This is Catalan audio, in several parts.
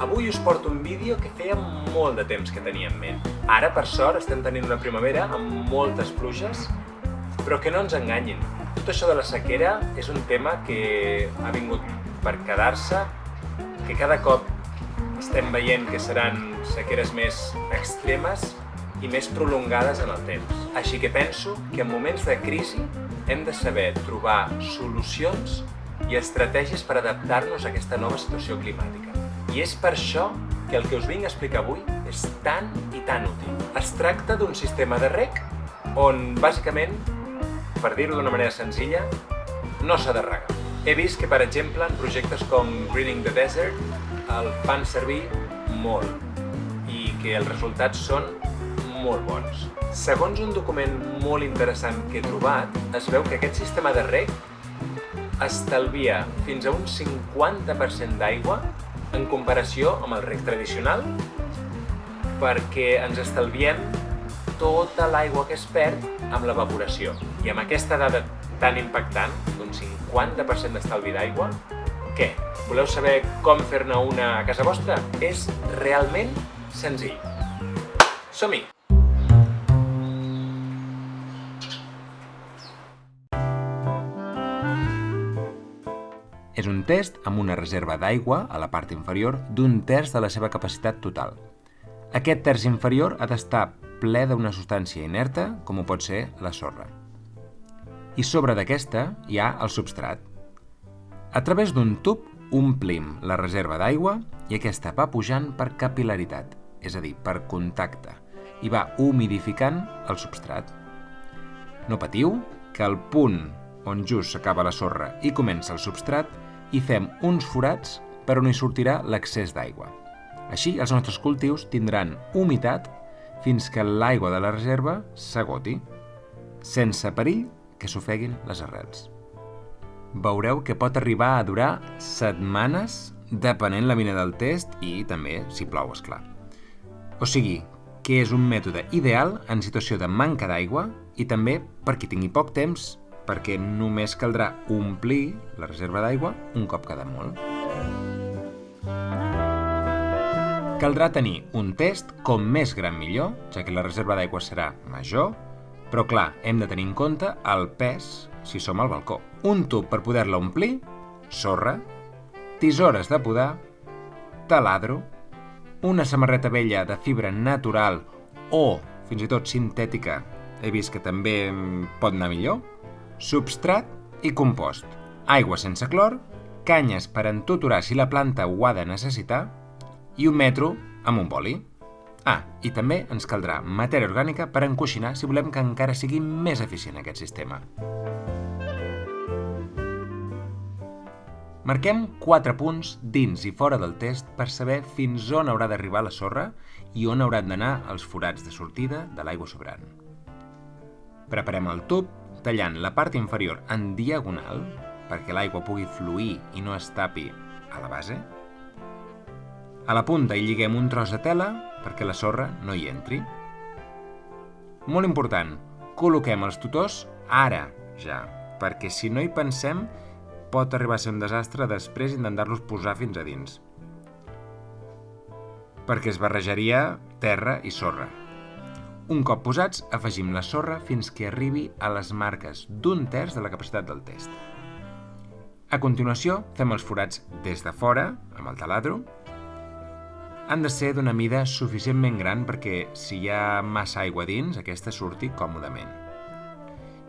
Avui us porto un vídeo que feia molt de temps que tenia en ment. Ara, per sort, estem tenint una primavera amb moltes pluges, però que no ens enganyin. Tot això de la sequera és un tema que ha vingut per quedar-se, que cada cop estem veient que seran sequeres més extremes i més prolongades en el temps. Així que penso que en moments de crisi hem de saber trobar solucions i estratègies per adaptar-nos a aquesta nova situació climàtica. I és per això que el que us vinc a explicar avui és tan i tan útil. Es tracta d'un sistema de reg on, bàsicament, per dir-ho d'una manera senzilla, no s'ha de regar. He vist que, per exemple, en projectes com Greening the Desert el fan servir molt i que els resultats són molt bons. Segons un document molt interessant que he trobat, es veu que aquest sistema de reg estalvia fins a un 50% d'aigua en comparació amb el reg tradicional, perquè ens estalviem tota l'aigua que es perd amb l'evaporació. I amb aquesta dada tan impactant, d'un 50% d'estalvi d'aigua, què? Voleu saber com fer-ne una a casa vostra? És realment senzill. Som-hi! És un test amb una reserva d'aigua a la part inferior d'un terç de la seva capacitat total. Aquest terç inferior ha d'estar ple d'una substància inerta, com ho pot ser la sorra. I sobre d'aquesta hi ha el substrat. A través d'un tub omplim la reserva d'aigua i aquesta va pujant per capil·laritat, és a dir, per contacte, i va humidificant el substrat. No patiu, que al punt on just s'acaba la sorra i comença el substrat, hi fem uns forats per on hi sortirà l'excés d'aigua. Així, els nostres cultius tindran humitat fins que l'aigua de la reserva s'agoti, sense perill que s'ofeguin les arrels. Veureu que pot arribar a durar setmanes, depenent la mina del test i també si plou, esclar. O sigui, que és un mètode ideal en situació de manca d'aigua i també per qui tingui poc temps, perquè només caldrà omplir la reserva d'aigua un cop cada molt. Caldrà tenir un test com més gran millor, ja que la reserva d'aigua serà major, però clar, hem de tenir en compte el pes si som al balcó. Un tub per poder-la omplir, sorra, tisores de podar, taladro, una samarreta vella de fibra natural o fins i tot sintètica, he vist que també pot anar millor, substrat i compost, aigua sense clor, canyes per entutorar si la planta ho ha de necessitar i un metro amb un boli. I també ens caldrà matèria orgànica per encoixinar si volem que encara sigui més eficient aquest sistema. Marquem 4 punts dins i fora del test per saber fins on haurà d'arribar la sorra i on hauran d'anar els forats de sortida de l'aigua sobrant. Preparem el tub tallant la part inferior en diagonal perquè l'aigua pugui fluir i no es tapi a la base. A la punta hi lliguem un tros de tela perquè la sorra no hi entri. Molt important, col·loquem els tutors ara ja, perquè si no hi pensem pot arribar a ser un desastre després intentar-los posar fins a dins, perquè es barrejaria terra i sorra. Un cop posats, afegim la sorra fins que arribi a les marques d'un terç de la capacitat del test. A continuació, fem els forats des de fora, amb el taladro. Han de ser d'una mida suficientment gran perquè si hi ha massa aigua dins, aquesta surti còmodament.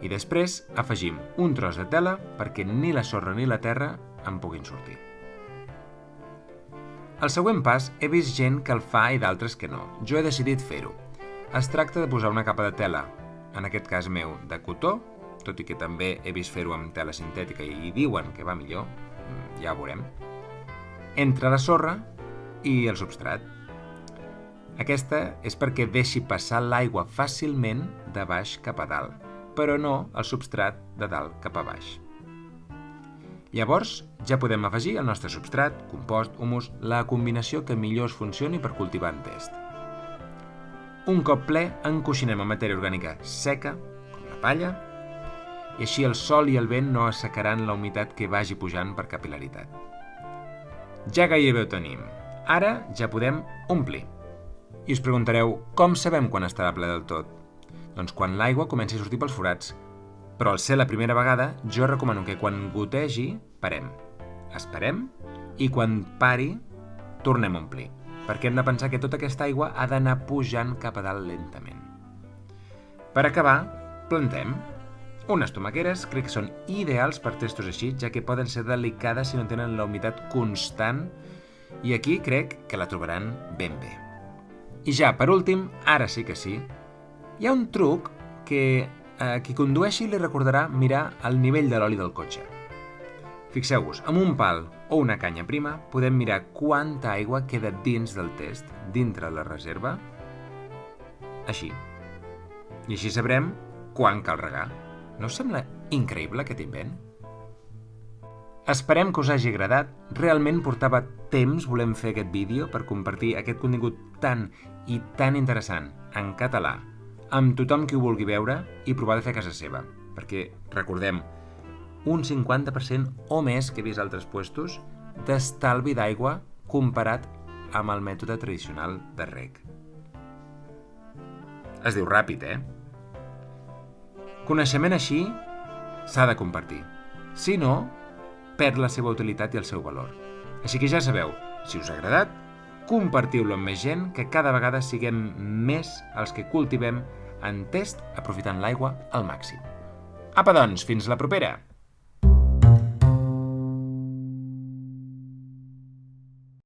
I després afegim un tros de tela perquè ni la sorra ni la terra en puguin sortir. El següent pas he vist gent que el fa i d'altres que no. Jo he decidit fer-ho. Es tracta de posar una capa de tela, en aquest cas meu, de cotó, tot i que també he vist fer-ho amb tela sintètica i diuen que va millor, ja ho veurem, entre la sorra i el substrat. Aquesta és perquè deixi passar l'aigua fàcilment de baix cap a dalt, però no el substrat de dalt cap a baix. Llavors, ja podem afegir el nostre substrat, compost, humus, la combinació que millor es funcioni per cultivar en test. Un cop ple, encoixinem amb matèria orgànica seca, com la palla, i així el sol i el vent no assecaran la humitat que vagi pujant per capil·laritat. Ja gairebé ho tenim. Ara ja podem omplir. I us preguntareu, com sabem quan estarà ple del tot? Doncs quan l'aigua comenci a sortir pels forats. Però al ser la primera vegada, jo recomano que quan gotegi, parem. Esperem i quan pari, tornem a omplir. Perquè hem de pensar que tota aquesta aigua ha d'anar pujant cap a dalt lentament. Per acabar, plantem. Unes tomaqueres crec que són ideals per testos així, ja que poden ser delicades si no tenen la humitat constant, i aquí crec que la trobaran ben bé. I ja, per últim, ara sí que sí, hi ha un truc que a qui condueixi li recordarà mirar el nivell de l'oli del cotxe. Fixeu-vos, amb un pal o una canya prima podem mirar quanta aigua queda dins del test, dintre la reserva, així. I així sabrem quan cal regar. No us sembla increïble aquest invent? Esperem que us hagi agradat. Realment portava temps volem fer aquest vídeo per compartir aquest contingut tan i tan interessant en català amb tothom qui ho vulgui veure i provar de fer a casa seva. Perquè, recordem, un 50% o més que he vist altres puestos d'estalvi d'aigua comparat amb el mètode tradicional de reg. Es diu ràpid, Coneixement així s'ha de compartir. Si no, perd la seva utilitat i el seu valor. Així que ja sabeu, si us ha agradat, compartiu-lo amb més gent, que cada vegada siguem més els que cultivem en test aprofitant l'aigua al màxim. Apa doncs, fins la propera!